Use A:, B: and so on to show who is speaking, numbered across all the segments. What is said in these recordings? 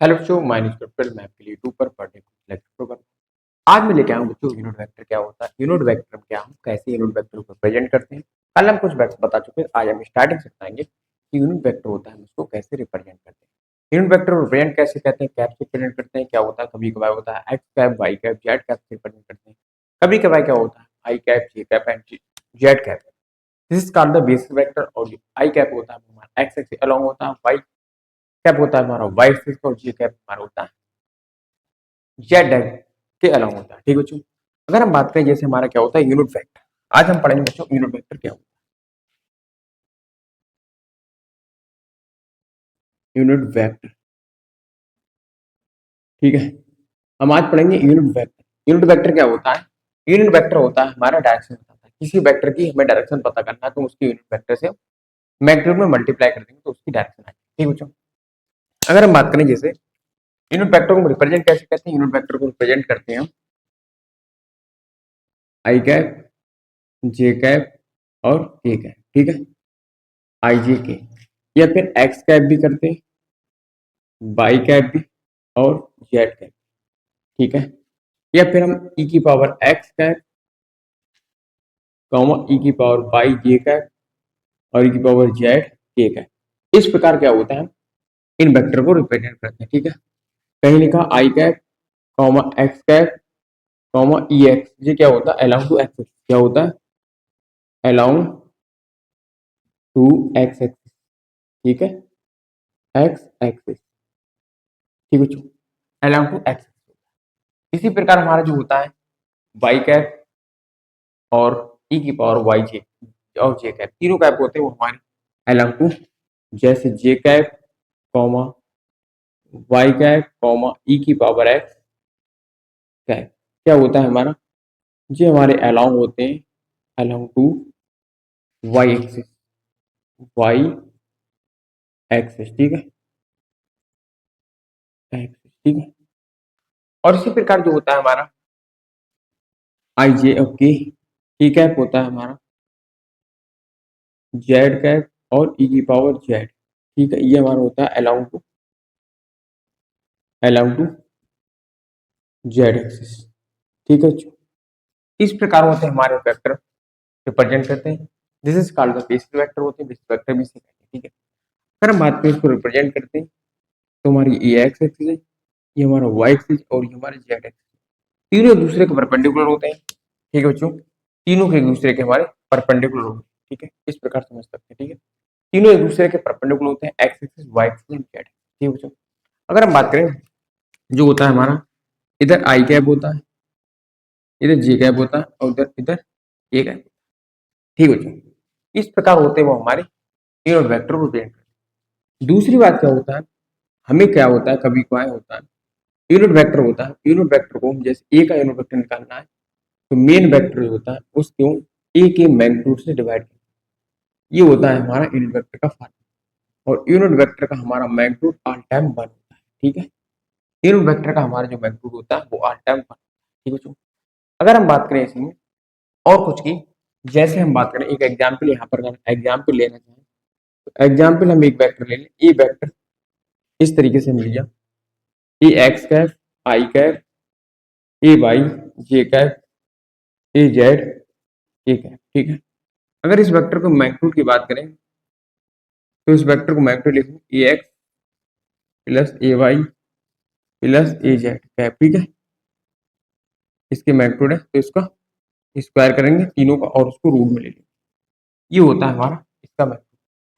A: Hello बच्चों, my name is Kapil. मैं आपके लिए यूट्यूब पर पढ़ने को लेक्चर प्रोग्राम आज मैं लेके आया हूँ बच्चों। यूनिट वेक्टर क्या होता है, यूनिट वेक्टर क्या हम कैसे यूनिट वेक्टर को प्रेजेंट करते हैं। कल हम कुछ वेक्टर बता चुके हैं, आज हम स्टार्टिंग से बताएंगे कि यूनिट वेक्टर होता है, हम उसको कैसे रिप्रेजेंट करते हैं। यूनिट वेक्टर को रिप्रेजेंट कैसे करते हैं, कैप से रिप्रेजेंट करते हैं, क्या होता है कभी कभार होता है X cap, Y cap, Z cap से रिप्रेजेंट करते हैं। कभी कभार क्या होता है I cap, J cap and Z cap. This is called the basis vector. और जो आई कैप होता है हमारा एक्स एक्सिस अलोंग होता है, वाई कैप होता है हमारा वाई एक्सिस, और जे कैप हमारा होता है जेड के अलाउंग होता है। ठीक बच्चों, अगर हम बात करें जैसे हमारा क्या होता है यूनिट वेक्टर, आज हम पढ़ेंगे बच्चों यूनिट वेक्टर क्या होता है। यूनिट वेक्टर, ठीक है, हम आज पढ़ेंगे यूनिट वेक्टर। यूनिट वेक्टर क्या होता है? यूनिट वेक्टर होता है हमारा डायरेक्शन बताता है। किसी वेक्टर की हमें डायरेक्शन पता करना है तो उसकी यूनिट वेक्टर से मैग्नीट्यूड में मल्टीप्लाई कर देंगे तो उसकी डायरेक्शन आएगी। ठीक बच्चों, अगर हम बात करें जैसे यूनिट वेक्टर को रिप्रेजेंट कैसे करते हैं, यूनिट वेक्टर को रिप्रेजेंट करते हैं हम आई कैप, जे कैप और के कैप। ठीक है, आई जे के, या फिर एक्स कैप भी करते हैं, बाई कैप भी, और जेड कैप। ठीक है, या फिर हम ई की power x cap comma E की पावर बाई जे कैप और ई की पावर जेड के कैप। इस प्रकार क्या होता है, इन वेक्टर को रिप्रेजेंट करते हैं। ठीक है, कहीं लिखा I cap comma X cap comma E X, ये क्या होता है अलाउंग टू एक्स, क्या होता है अलाउंग टू एक्स एक्सिस। ठीक है, एक्स एक्सिस, ठीक है, अलाउंग टू एक्स। इसी प्रकार हमारा जो होता है वाई कैप और ई की पावर वाई जे और जे कैप, तीनों कैप होते हैं वो हमारे अलाउंग टू, जैसे J cap comma Y cap comma E की पावर एक्स कैप, क्या होता है हमारा, ये हमारे अलाउंग होते हैं along to Y axis, Y axis. ठीक है, एक्सिस, ठीक है। और इसी प्रकार जो होता है हमारा आई जे ओके ई कैप होता है हमारा जेड कैप और ई की पावर जेड। ठीक है, ये हमारा होता है अलाउंग टू जेड एक्सिस। ठीक है, इस प्रकार होते हैं हमारे वेक्टर रिप्रेजेंट करते हैं। This is called the basis vector होते हैं, बेसिस वेक्टर भी सीखते हैं। ठीक है, अगर हम बात करें इसको रिप्रेजेंट करते हैं तो हमारी ये एक्स एक्सिस है, ये हमारा वाई एक्सिस और ये हमारे जेड एक्सिस, तीनों एक दूसरे के परपेंडिकुलर होते हैं। ठीक है बच्चों, तीनों के एक दूसरे के हमारे परपेंडिकुलर होते हैं। ठीक है, इस प्रकार समझ सकते हैं। ठीक है, तीनों एक दूसरे के परपेंडिकुलर होते हैं, X axis, Y axis and Z. ठीक है बच्चों, अगर हम बात करें जो होता है हमारा इधर आई कैप होता है, इधर जे कैप होता है और इधर इधर ए कैप। ठीक है बच्चों, इस प्रकार होते हैं वो हमारे यूनिट वेक्टर को रिप्रेजेंट करते हैं। दूसरी बात क्या होता है, हमें क्या होता है कभी क्या होता है यूनिट वेक्टर होता है, यूनिट वेक्टर को जैसे ए का यूनिट वेक्टर निकालना है तो मेन वेक्टर जो होता है उसको ए के मैग्नीट्यूड से डिवाइड करना, ये होता है हमारा यूनिट वेक्टर का फार्मूला। और यूनिट वेक्टर का हमारा मैग्नीट्यूड ऑल टाइम 1 होता है। ठीक है, यूनिट वेक्टर का हमारा जो मैग्नीट्यूड होता है वो ऑल टाइम 1। ठीक है, अगर हम बात करें इसमें और कुछ की, जैसे हम बात करें एक एग्जाम्पल यहाँ पर एग्जाम्पल लेना चाहें तो एग्जाम्पल हम एक वेक्टर ले लें, ए वेक्टर इस तरीके से मिल गया, ए x cap, I cap, A Y, J cap, A Z, A cap. ठीक है, अगर इस वेक्टर को मैग्नीट्यूड की बात करें तो इस वेक्टर को मैग्नीट्यूड लिखेंगे ए एक्स प्लस ए वाई प्लस ए जेड कैप। ठीक है, इसके मैग्नीट्यूड है तो इसका स्क्वायर करेंगे तीनों का और उसको रूट में ले लेंगे, ये होता है हमारा इसका मैग्नीट्यूड।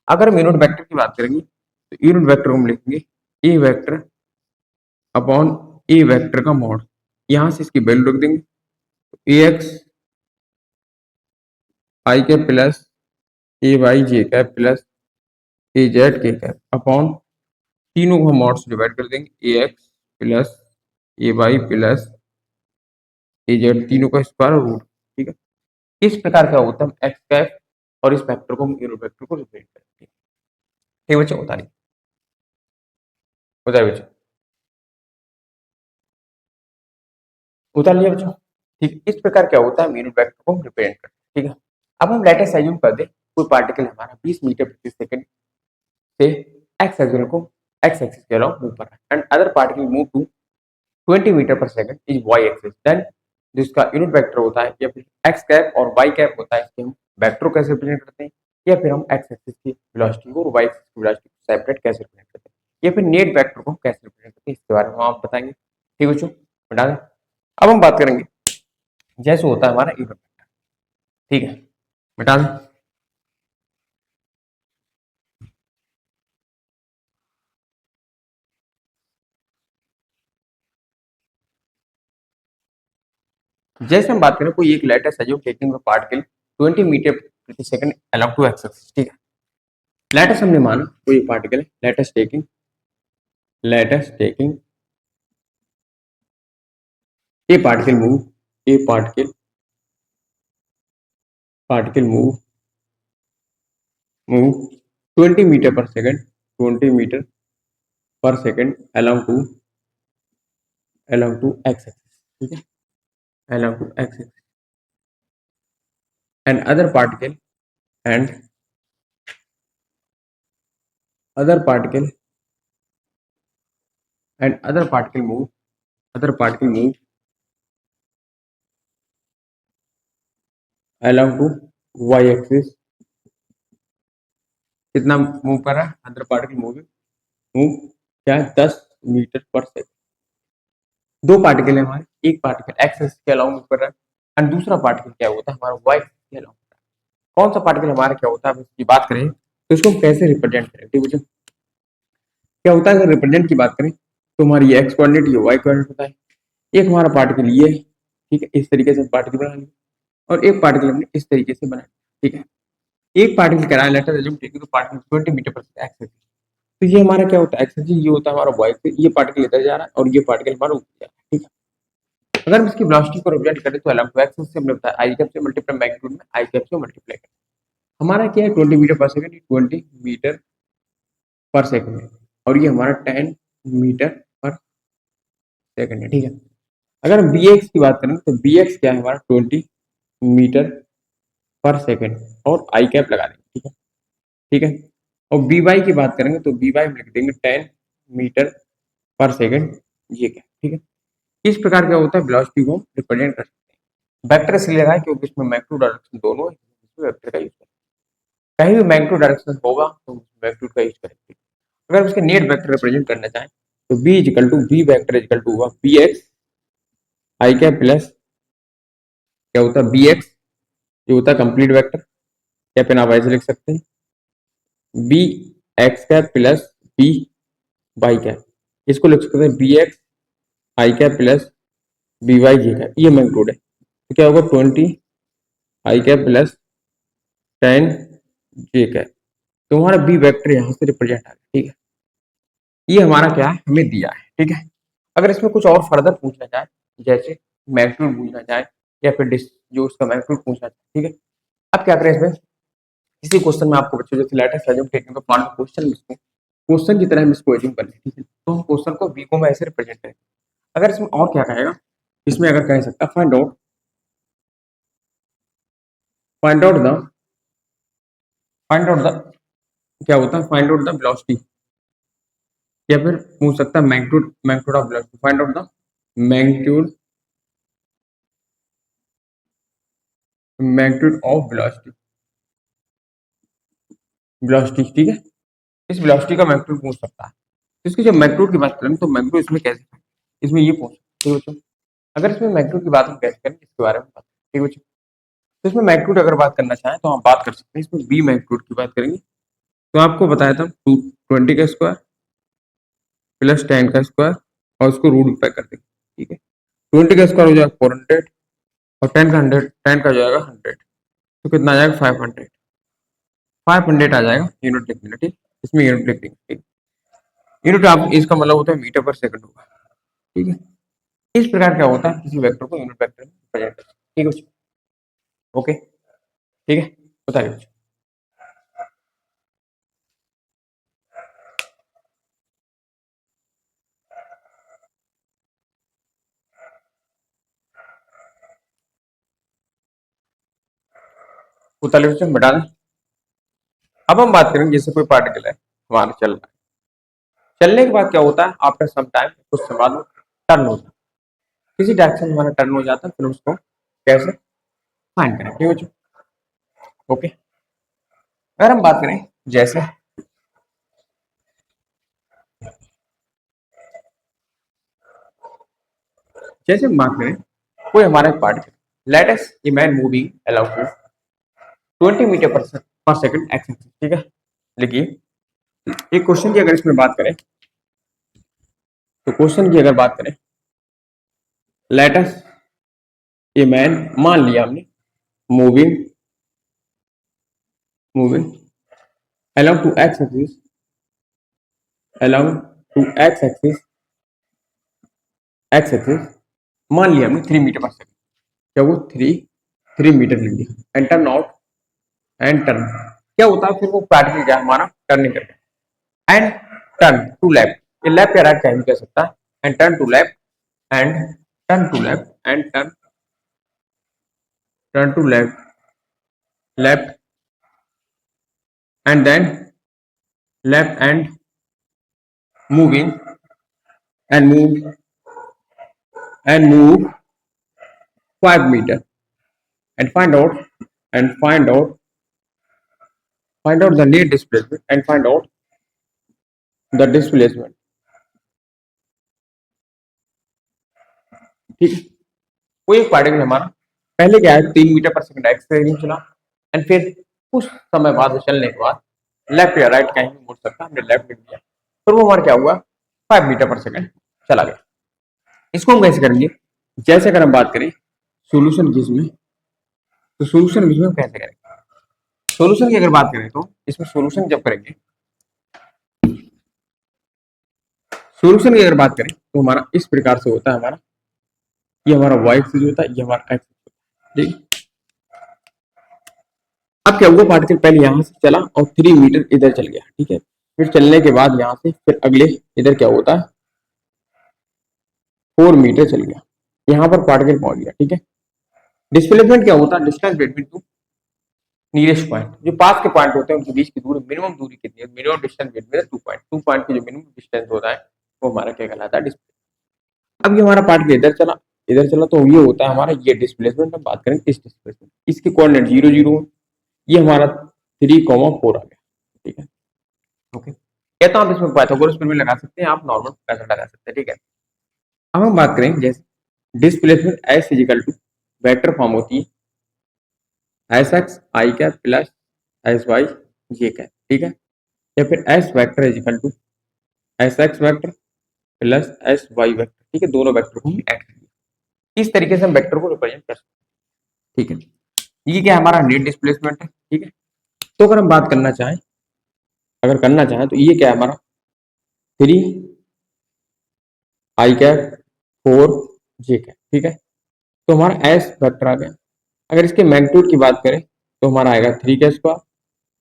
A: अगर हम यूनिट वेक्टर की बात करेंगे तो यूनिट वेक्टर को हम लिखेंगे ए वेक्टर अपॉन ए वेक्टर का मॉड, यहां से इसकी वैल्यू रख देंगे ए x I cap plus A Y J cap plus A Z के कैप अपॉन तीनों को हम मॉड से डिवाइड कर देंगे ए एक्स प्लस ए वाई प्लस ए जेड, तीनों का स्क्वायर और रूट। ठीक है, इस प्रकार का होता है एक्स कैप और इस वेक्टर को हम यूनिट वेक्टर को रिप्रेजेंट करते हैं। ठीक है बच्चों, बताइए बच्चों, उतार लिया बच्चों। ठीक है, इस प्रकार क्या होता है हम यूनिट वेक्टर को रिप्रेजेंट करते हैं। ठीक है, अब हम लेटेस्ट एज्यूम कर दे कोई पार्टिकल हमारा 20 मीटर प्रति सेकंड से एक्स एक्सिस को x एक्सिस के अलाउ मूव कर रहा है, and other particle move to 20 metre पर second is y axis, then जिसका यूनिट वेक्टर होता है या फिर x कैप और y कैप होता है, इसके हम वेक्टर कैसे रिप्रेजेंट करते हैं, या फिर हम x एक्सिस की वेलोसिटी को और y एक्सिस की वेलोसिटी को सेपरेट कैसे रिप्रेजेंट करते हैं, या फिर नेट वेक्टर को कैसे रिप्रेजेंट करते हैं, इसके बारे में आप बताएंगे। ठीक बच्चों, बता दें। अब हम बात करेंगे जैसे होता है हमारा यूनिट वेक्टर। ठीक है, बता दें। जैसे हम बात करें कोई एक लेटेस्ट है जो टेकिंग पार्टिकल 20 मीटर प्रति second along to x axis. ठीक है, लेटेस्ट हमने माना कोई पार्टिकल है, latest taking a particle move, a particle move 20 metre पर सेकंड, 20 मीटर पर second along to x axis. ठीक है, along to x axis, and other particle and other particle move along to Y axis. कितना move कर रहा है other particle move क्या है 10 मीटर पर सेकंड। दो पार्टिकल है हमारे, एक पार्टिकल एक्स एक्सिस के अलाउ मूव कर रहा है, एंड दूसरा पार्टिकल क्या होता है हमारा वाई एक्सिस के अलाउ। कौन सा पार्टिकल हमारा क्या होता है, अब इसकी बात करें तो इसको हम कैसे रिप्रेजेंट करें। ठीक है, क्या होता है अगर रिप्रेजेंट की बात करें तो हमारी ये एक्स कोऑर्डिनेट ये वाई कोऑर्डिनेट होता है। एक हमारा पार्टिकल ये है, ठीक है, इस तरीके से पार्टिकल बना लिया, और एक पार्टिकल हमने इस तरीके से बनाया। ठीक है, एक पार्टिकल कराया लेटर एज्यूम, ठीक है, तो पार्टिकल 20 मीटर पर सेकंड एक्स एक्सिस, तो ये हमारा क्या होता है एक्स एक्सिस, ये होता है हमारा वाई एक्सिस, ये पार्टिकल इधर जा रहा है और ये पार्टिकल हमारा ऊपर जा रहा है। ठीक है, अगर हम इसकी वेलोसिटी को रिप्रेजेंट करें तो अलोंग टू एक्सिस से हमने बताया आई कैप से मल्टीप्लाई मैग्नीट्यूड में आई कैप से मल्टीप्लाई करें। हमारा क्या है 20 मीटर पर सेकंड, 20 मीटर पर सेकंड है, और ये हमारा 10 मीटर पर सेकंड है। ठीक है, अगर हम बी एक्स की बात करें तो बी एक्स क्या है हमारा 20 मीटर पर सेकंड और आई कैप लगा देंगे। ठीक है, ठीक है, और बी वाई की बात करेंगे तो बी वाई हम लिख देंगे 10 मीटर पर सेकंड, ये क्या। ठीक है, इस प्रकार क्या होता है वेलोसिटी को रिप्रेजेंट कर सकते हैं। वेक्टर इसलिए लगा है क्योंकि इसमें मैग्नीट्यूड डायरेक्शन दोनों है, इसमें वेक्टर का यूज करें, कहीं भी मैग्नीट्यूड डायरेक्शन होगा तो मैग्नीट्यूड का यूज करेंगे। अगर उसके नेट वेक्टर रिप्रेजेंट करना चाहें तो B is equal to B vector is equal to होगा B X I cap plus क्या होता है बी एक्स, ये होता है कंप्लीट वेक्टर, या फिर आप ऐसे लिख सकते हैं B X cap plus B Y cap, इसको लिख सकते हैं B X I cap plus B Y J cap, ये मैग्नीट्यूड है, तो क्या होगा 20 I cap plus 10 J cap, तो हमारा बी वेक्टर यहाँ से रिप्रेजेंट आ गया। ठीक है, ये हमारा क्या है हमें दिया है। ठीक है, अगर इसमें कुछ और फर्दर पूछना चाहे, जैसे मैग्नीट्यूड पूछना चाहे या फिर जो उसका मैग्नीट्यूड पूछना चाहे, ठीक है, अब क्या करें इसमें, इसी क्वेश्चन में आपको बच्चों जैसे latest assume taking part question इसको क्वेश्चन की तरह हम इसको एज्यूम कर लें। ठीक है, तो हम क्वेश्चन को बी को में ऐसे रिप्रेजेंट करें। अगर इसमें और क्या कहेगा, इसमें अगर कह सकता find out the find out the क्या होता है फाइंड आउट द वेलोसिटी, या फिर पूछ सकता है magnitude of velocity, find out the magnitude magnitude of velocity. ठीक है, इस वेलोसिटी का मैग्नीट्यूड पूछ सकता है। तो इसकी जब मैग्नीट्यूड की बात करें तो मैग्नीट्यूड इसमें कैसे, इसमें ये पूछ सकते हैं। ठीक है बच्चों, अगर इसमें मैग्नीट्यूड की बात हम कैसे करें इसके बारे में बात। ठीक है बच्चों, तो इसमें मैग्नीट्यूड अगर बात करना चाहें तो हम बात कर सकते हैं, इसमें बी मैग्नीट्यूड की बात करेंगे तो आपको बताया था 20 का स्क्वायर प्लस 10 का स्क्वायर और उसको रूट पे कर देंगे। ठीक है, 20 का स्क्वायर हो जाएगा 400 और 10 का 100, 10 का हो जाएगा 100, तो कितना आ जाएगा 500 आ जाएगा यूनिट लिख देना। ठीक, इसमें यूनिट लिख देंगे। ठीक, यूनिट आप इसका मतलब होता है मीटर पर सेकंड होगा। ठीक है, इस प्रकार क्या होता है किसी वेक्टर को यूनिट वेक्टर में प्रेजेंट करते हैं। ठीक है बच्चों, ओके, ठीक है, बताइए बच्चों। बताइए बच्चों, बता दें। अब हम बात करेंगे जैसे कोई पार्टिकल है हमारा चल रहा है, चलने के बाद क्या होता है, आफ्टर सम टाइम कुछ समय बाद टर्न हो जाता है, किसी डायरेक्शन में हमारा टर्न हो जाता है, फिर उसको कैसे फाइंड करें, ठीक है। ओके, अगर हम बात करें जैसे जैसे हम बात करें कोई हमारा part, let us imagine moving allowed to 20 metre पर सेकंड एक्स एक्सिस, ठीक है। देखिए एक क्वेश्चन की अगर इसमें बात करें, तो क्वेश्चन की अगर बात करें, लेट अस इमेजिन, मान लिया हमने, moving moving allowed to x axis, allowed to x axis, मान लिया हमने 3 मीटर पर सेकंड, क्या वो 3 मीटर ले लिया, and turn out, and turn, क्या होता है फिर वो पार्टिकल क्या हमारा टर्निंग करता है, एंड टर्न टू लेफ्ट, ये लेफ्ट या राइट कहीं भी कह सकता है, and turn to left, and turn to left, and turn to left and then left and moving and move 5 metre, and find out the net displacement, and find out the displacement, ठीक है। कोई एक particle हमारा पहले क्या है 3 metre पर second x से चला, एंड फिर कुछ समय बाद चलने के बाद लेफ्ट या राइट कहीं भी मुड़ सकता है, हमने लेफ्ट लिख दिया, फिर वो हमारा क्या हुआ 5 मीटर पर सेकंड चला गया। इसको हम कैसे करेंगे, जैसे अगर हम बात करें सोल्यूशन की इसमें, तो सोल्यूशन इसमें हम कैसे करेंगे, सोल्यूशन की अगर बात करें तो इसमें सोल्यूशन जब करेंगे, सोल्यूशन की अगर बात करें तो हमारा इस प्रकार से होता है, हमारा ये हमारा y एक्सिस होता है, ये हमारा x होता है, ठीक। अब क्या हुआ, पार्टिकल पहले यहां से चला और 3 मीटर इधर चल गया, ठीक है। फिर चलने के बाद यहां से फिर अगले इधर क्या होता है 4 मीटर चल गया, यहाँ पर पार्टिकल पहुंच गया, ठीक है। डिस्प्लेसमेंट क्या होता है, distance between two nearest point, जो पास के पॉइंट होते हैं उनके बीच की दूरी, मिनिमम दूरी कितनी है, मिनिमम डिस्टेंस बिटवीन 2 पॉइंट की जो मिनिमम डिस्टेंस होता है वो हमारा क्या कहलाता है, डिस्प्लेसमेंट। अब ये हमारा पार्टिकल इधर चला तो ये होता है हमारा ये डिस्प्लेसमेंट। हम बात करें इस डिस्प्लेसमेंट, इसके कोऑर्डिनेट 0 0, ये हमारा 3,4 आ गया, ठीक है। ओके, या तो आप इसमें पाइथागोरस भी लगा सकते हैं, आप नॉर्मल मेथड लगा सकते हैं, ठीक है। अब हम बात करें जैसे displacement S is equal to vector form होती है S X I cap plus S Y J cap, ठीक है। या फिर S vector is equal to S X vector plus S Y vector, ठीक है। दोनों वेक्टर को हम ऐड करेंगे, इस तरीके से हम वेक्टर को रिप्रेजेंट कर सकते हैं, ठीक है। ये क्या हमारा नेट डिस्प्लेसमेंट है, ठीक है। तो अगर हम बात करना चाहें, तो ये क्या है हमारा 3 आई कैप 4 जे कैप, ठीक है। तो हमारा एस वेक्टर आ गया। अगर इसके मैग्नीट्यूड की बात करें तो हमारा आएगा 3 का स्क्वायर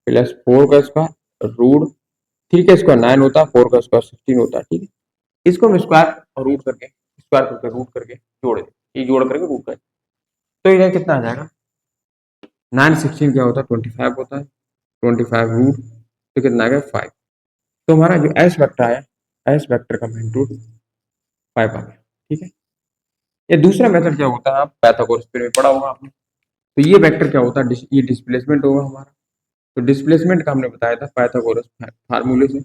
A: प्लस 4 का स्क्वायर रूट, 3 का स्क्वायर 9 होता है, 4 का स्क्वायर 16 होता है, ठीक है। इसको हम स्क्वायर करके रूट करके जोड़ दें, ये जोड़ करके रूट करें, तो ये कितना आ जाएगा 9 16 क्या होता है 25 होता है, 25 रूट, तो कितना आ गया 5। तो हमारा जो एस वेक्टर आया, एस वेक्टर का मैग्नीट्यूड 5 आ गया, ठीक है। ये दूसरा मेथड क्या होता है, आप पाइथागोरस थ्योरम में पढ़ा होगा आपने। तो ये वेक्टर क्या होता है, ये डिस्प्लेसमेंट होगा हमारा। तो डिस्प्लेसमेंट का हमने बताया था पाइथागोरस फार्मूले से,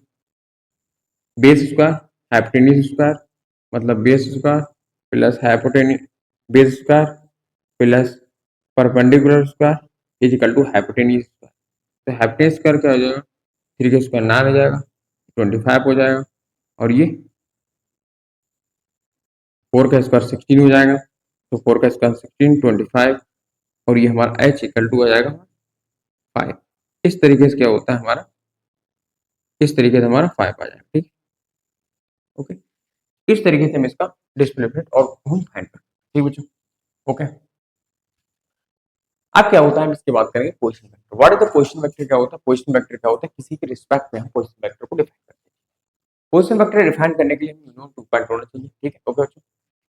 A: बेस स्क्वायर हाइपोटेन्यूज स्क्वायर, मतलब base square plus hypotenuse, base square plus perpendicular square is equal to hypotenuse square. तो हाइपोटेन्यूज स्क्वायर क्या हो जाएगा, 3 का स्क्वायर 9 हो जाएगा, 25 हो जाएगा, और ये 4 का स्क्वायर 16 हो जाएगा, तो 4 का स्क्वायर 16 25, और ये हमारा एच इक्वल टू आ जाएगा 5। इस तरीके से क्या होता है हमारा, इस तरीके से हमारा 5 आ जाएगा, ठीक। ओके, इस तरीके से हम इसका डिस्प्लेसमेंट और हम फाइंड करते हैं, ठीक बच्चों। ओके, अब क्या होता है हम इसकी बात करेंगे position vector. What is the position vector, क्या होता है पोजीशन वेक्टर, क्या होता है किसी के रिस्पेक्ट में हम पोजीशन वेक्टर को डिफाइन करते हैं। पोजीशन वेक्टर डिफाइन करने के लिए मिनिमम 2 पॉइंट होना चाहिए, ठीक है। ओके बच्चों,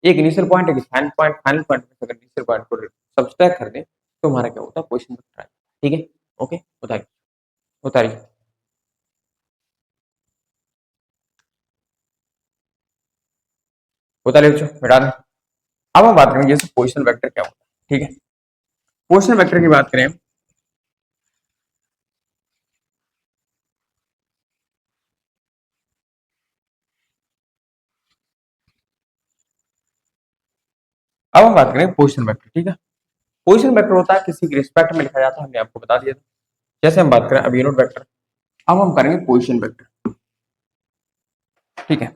A: एक इनिशियल पॉइंट एक फाइनल पॉइंट में अगर इनिशियल पॉइंट को सब्सट्रैक्ट कर दें तो हमारा क्या होता है पोजीशन वेक्टर, ठीक है। ओके, उतारिए उतारिए। होता है बच्चों, मिटा दें। अब हम बात करेंगे जैसे पोजिशन वेक्टर क्या होता है। ठीक है, पोजिशन वेक्टर की बात करें, अब हम बात करेंगे पोजिशन वेक्टर। ठीक है, पोजिशन वेक्टर होता है किसी के रिस्पेक्ट में लिखा जाता है, हमने आपको बता दिया था। जैसे हम बात करें अब यूनिट वेक्टर, अब हम करेंगे पोजिशन वेक्टर। ठीक है,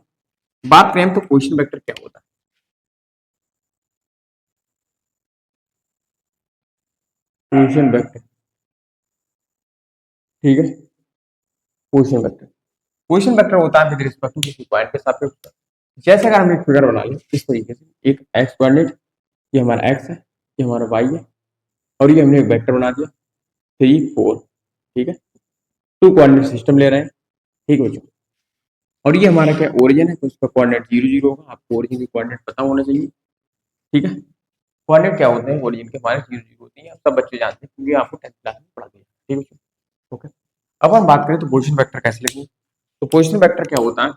A: बात करें तो पोजिशन वेक्टर क्या होता है। पोजिशन वेक्टर, ठीक है, पोजिशन वेक्टर, पोजिशन वेक्टर होता है विद रिस्पेक्ट टू किसी पॉइंट के सापेक्ष। जैसे अगर हम एक फिगर बना लें इस तरीके से, एक एक्स कोऑर्डिनेट, ये हमारा एक्स है, ये हमारा वाई है, और ये हमने एक वेक्टर बना दिया 3 4। ठीक है, टू कोऑर्डिनेट सिस्टम ले रहे हैं। ठीक है बच्चों, और ये हमारा क्या ओरिजिन है, तो उसका कोऑर्डिनेट 0 0 होगा। आपको ओरिजिन की कोऑर्डिनेट पता होना चाहिए। ठीक है, कोऑर्डिनेट क्या होते हैं ओरिजिन के, हमारे 0 0 होती है, सब बच्चे जानते हैं क्योंकि आपको 10th क्लास में पढ़ा दिया। ठीक है बच्चों, ओके। अब हम बात करें तो पोजिशन वेक्टर कैसे लिखेंगे। तो पोजिशन वेक्टर क्या होता है,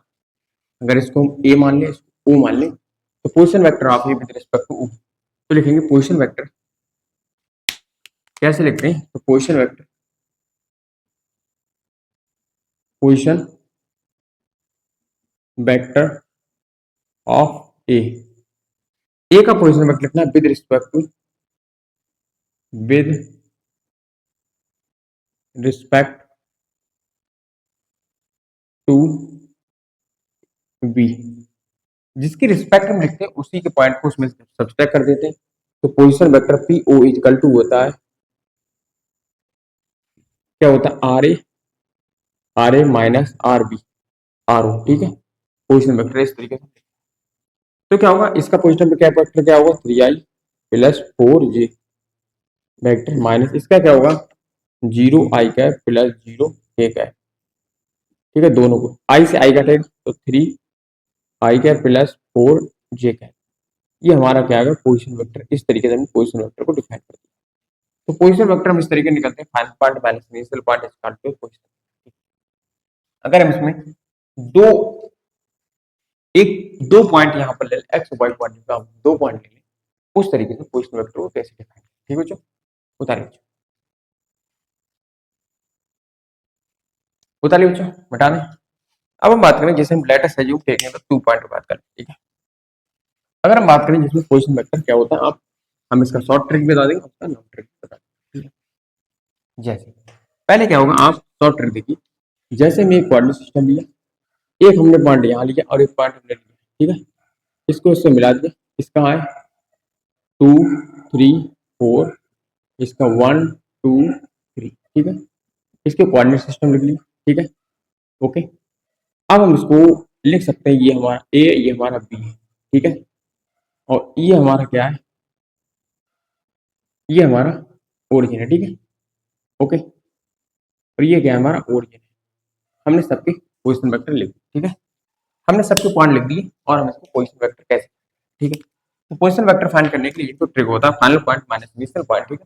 A: अगर इसको हम ए मान लें, इसको ओ मान लें, तो पोजिशन वेक्टर आप विद रिस्पेक्ट टू ओ, तो लिखेंगे पोजिशन वेक्टर कैसे लिखते हैं। तो position vector, position vector of A, A का पोजिशन वेक्टर लिखना है विद रिस्पेक्ट टू बी। जिसकी रिस्पेक्ट में लिखते हैं उसी के पॉइंट को उसमें सब्सट्रैक्ट कर देते हैं। तो position vector P O equal to होता है, क्या होता है, R A minus R B R O. ठीक है, पोजिशन वेक्टर इस तरीके से। तो क्या होगा, इसका पोजिशन क्या वेक्टर क्या होगा, 3i plus 4j vector minus इसका क्या होगा, 0i cap plus 0k cap. ठीक है, दोनों को i से i कटेगा तो 3i cap plus 4j cap. ये हमारा क्या है पोजिशन वेक्टर। इस तरीके से हम पोजिशन वेक्टर को डिफाइन करते हैं। तो पोजिशन वेक्टर हम इस तरीके निकलते हैं, final part minus initial part इसका पोजिशन। अगर हम इसमें दो एक दो पॉइंट यहाँ पर ले लें, एक्स वाई पॉइंट का हम दो पॉइंट ले लें, उस तरीके से पोजिशन वेक्टर को कैसे डिफाइन करें। ठीक है बच्चों, उतारिए बच्चों, उतारिए बच्चों, बता दें। अब हम बात करें जैसे हम लेटेस्ट सैल्यूट देखें तो 2 पॉइंट की बात करें। ठीक है, अगर हम बात करें जिसमें पोजिशन वेक्टर क्या होता है, आप हम इसका शॉर्ट ट्रिक बता देंगे, उसका लॉन्ग ट्रिक बता देंगे। ठीक है, जैसे पहले क्या होगा, आप शॉर्ट ट्रिक देखिए। जैसे मैं एक कोऑर्डिनेट सिस्टम लिया, एक हमने पॉइंट यहाँ लिया और एक पॉइंट हमने लिया। ठीक है, इसको इससे मिला दिया, इसका है 2 3 4, इसका 1 2 3। ठीक है, इसके कोऑर्डिनेट सिस्टम लिख लिए। ठीक है, ओके। अब हम इसको लिख सकते हैं, ये हमारा ए, ये हमारा बी है। ठीक है, और ये हमारा क्या है, ये हमारा ओरिजिन है। ठीक है, ओके, और ये क्या है, हमारा ओरिजिन है। हमने सबके पोजिशन वेक्टर लिख दिए। ठीक है, हमने सबके पॉइंट लिख दिए और हम इसको पोजिशन वेक्टर कैसे। ठीक है, तो पोजिशन वेक्टर फाइंड करने के लिए तो ट्रिक होता है final point minus initial point. ठीक है,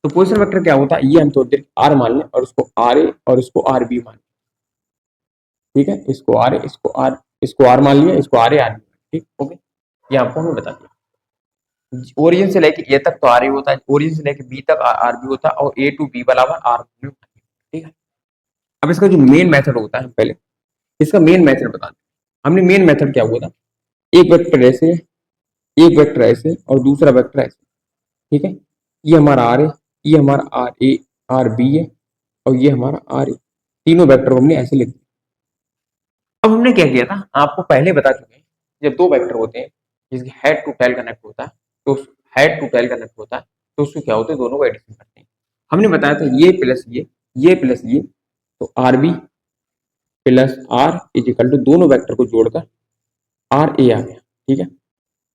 A: तो पोजिशन वेक्टर क्या होता है, ये हम थोड़ी देर आर मान लें और उसको आर ए और इसको आर बी मान लें। ठीक है, इसको आर ए, इसको आर मान लिया, इसको आर ए आर बी। ठीक, ओके, ये आपको हमें बता दिया। ओरिजिन से लेके ए तक तो आर ए होता है, ओरिजिन से लेके बी तक आर बी होता है, और ए टू बी बराबर आर। ठीक है, अब इसका जो मेन मेथड होता है, पहले इसका मेन मेथड बता दें। हमने मेन मेथड क्या हुआ था, एक वेक्टर ऐसे, एक वेक्टर ऐसे और दूसरा वेक्टर ऐसे। ठीक है, ये हमारा आर है, ये हमारा आर ए आर बी है, और ये हमारा आर ए। तीनों वेक्टर को हमने ऐसे लिख दिया। अब हमने क्या किया था, आपको पहले बता चुके हैं, जब दो वेक्टर होते हैं जिसकी हेड टू टेल कनेक्ट होता है, तो हेड टू टेल कनेक्ट होता है, तो उसको क्या होता है, दोनों को एडिशन करते हैं। हमने बताया था ये प्लस ये, तो R B plus R is equal to दोनों वेक्टर को जोड़कर आर ए आ गया। ठीक है,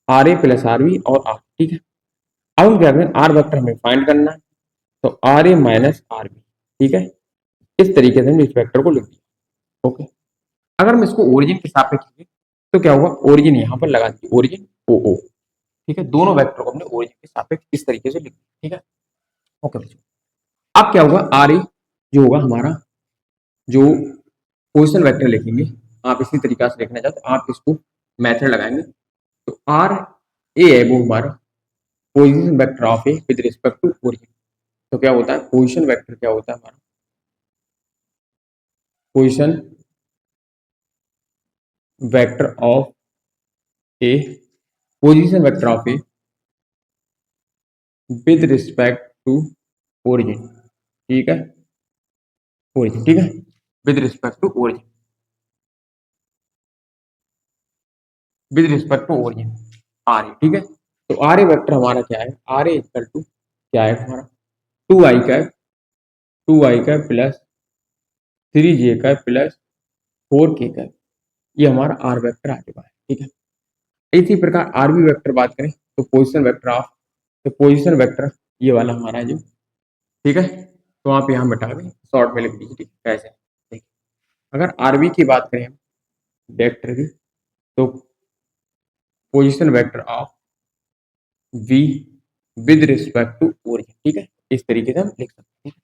A: R A plus R B और आर। ठीक है, अब हम क्या करें, आर वेक्टर हमें फाइंड करना है, तो R A minus R B. ठीक है, इस तरीके से हम इस वेक्टर को लिख दिया। ओके, अगर हम इसको ओरिजिन के सापेक्ष लिखें तो क्या होगा, ओरिजिन यहाँ पर लगा दिए, ओरिजिन ओ ओ। ठीक है, दोनों वेक्टर को हमने ओरिजिन के सापेक्ष इस तरीके से लिख दिया। ठीक है, ओके बच्चों, अब क्या होगा, आर ए जो होगा हमारा, जो पोजिशन वेक्टर लिखेंगे, आप इसी तरीके से लिखना चाहते तो आप इसको मेथड लगाएंगे, तो आर ए है वो हमारा position vector of A with respect to origin. तो क्या होता है पोजीशन वेक्टर, क्या होता है हमारा position vector of A, position vector of A with respect to origin. ठीक है, ओरिजिन, ठीक है, with respect to origin, with respect to origin R A. ठीक है, तो आर ए वेक्टर हमारा क्या है, आर ए इक्वल टू क्या है हमारा 2i का, 2i का प्लस 3j का प्लस 4k का, ये हमारा आर वेक्टर आ चुका है। ठीक है, इसी प्रकार आर बी वेक्टर बात करें तो पोजीशन वेक्टर ऑफ, तो पोजीशन वेक्टर ये वाला हमारा है जो। ठीक है, तो आप यहाँ मिटा दें, शॉर्ट में लिख दीजिए। ठीक है, कैसे देखिए, अगर आरबी की बात करें हम वेक्टर की, तो position vector of V with respect to origin. ठीक है, इस तरीके से हम लिख सकते हैं।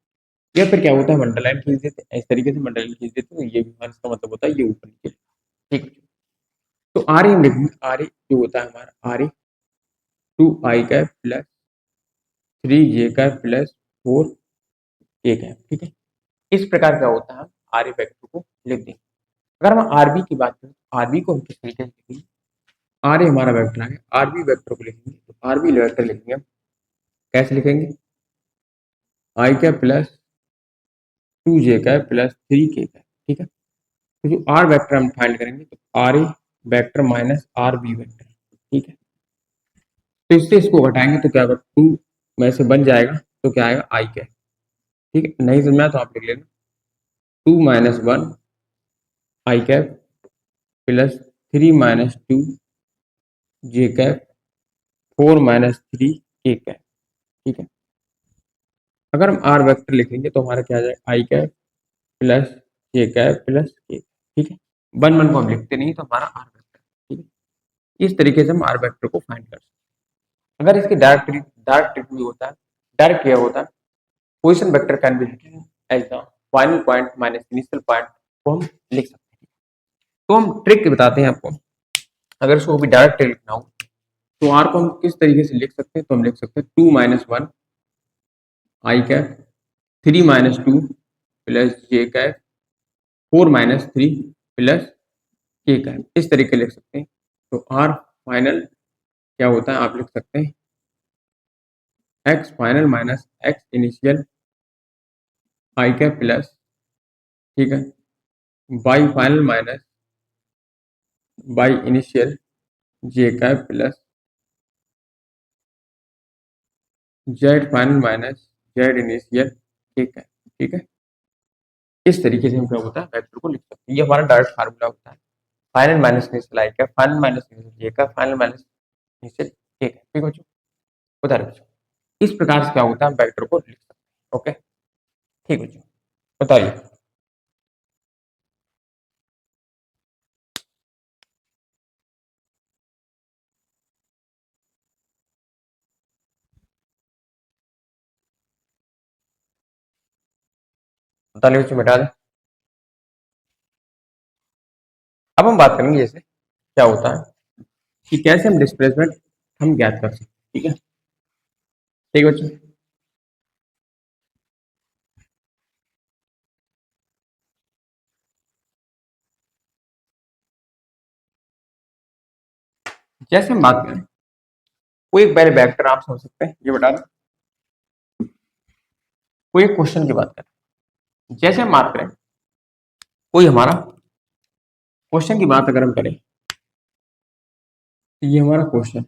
A: या फिर क्या होता है मंडलाइन खींच देते हैं, इस तरीके से मंडलाइन खींच देते हैं, ये भी इसका मतलब होता है ये ऊपर नीचे। ठीक है, तो आर ए हम लिखेंगे, आर ए जो होता है हमारा आर ए 2i का प्लस 3j का प्लस 4k का। ठीक है, इस प्रकार क्या होता है हम आर ए वेक्टर को लिख देंगे। अगर हम आरबी की बात करें, आरबी को हम किस तरीके से लिखेंगे, आर ए हमारा वेक्टर है, आरबी वेक्टर को लिखेंगे तो आरबी वेक्टर लिखेंगे हम कैसे लिखेंगे, आई का प्लस 2j का प्लस 3k का। ठीक है, तो जो आर वेक्टर हम फाइंड करेंगे तो R A vector minus R B vector. ठीक है, तो इससे इसको घटाएंगे तो क्या होगा, 2 में से बन जाएगा तो क्या आएगा आई का। ठीक है, नहीं समझा तो आप लिख लेना 2 माइनस 1 आई कैप प्लस 3 माइनस 2 जे कैप 4 माइनस 3 के कैप। ठीक है, अगर हम आर वेक्टर लिखेंगे तो हमारा क्या आ जाएगा आई cap plus J cap plus के। ठीक है, वन वन को हम लिखते नहीं तो हमारा आर वेक्टर। ठीक है, इस तरीके से हम आर वेक्टर को फाइंड कर सकते हैं। अगर इसकी डायरेक्ट ट्रिक भी होता है, डायरेक्ट क्या होता है, position vector can be written as the final point minus initial point को हम लिख सकते हैं। तो हम ट्रिक बताते हैं आपको, अगर इसको भी डायरेक्ट लिखना हो तो आर को हम किस तरीके से लिख सकते हैं, तो हम लिख सकते हैं 2 माइनस 1 आई कैप 3 माइनस 2 प्लस जे कैप 4 माइनस 3 प्लस के कैप, इस तरीके लिख सकते हैं। तो आर फाइनल क्या होता है, आप लिख सकते हैं X final minus X initial I cap plus, ठीक है, Y final minus Y initial J cap plus Z final minus Z initial K cap. ठीक है, इस तरीके से हम क्या होता है वेक्टर को लिख सकते हैं। ये हमारा डायरेक्ट फार्मूला होता है, final minus initial I cap final minus initial J cap final minus initial K cap. ठीक बच्चों, उधर बच्चों इस प्रकार से क्या होता है हम वेक्टर को लिख सकते हैं। ओके, ठीक बच्चों, बताइए। बताइए बच्चों, बता दें। अब हम बात करेंगे जैसे क्या होता है कि कैसे हम डिस्प्लेसमेंट हम ज्ञात कर सकते हैं। ठीक है, ठीक है बच्चों, जैसे हम बात करें कोई एक पहले वेक्टर आप समझ सकते हैं, ये बता दें कोई एक क्वेश्चन की बात करें, जैसे हम बात करें कोई हमारा क्वेश्चन की बात अगर हम करें तो ये हमारा क्वेश्चन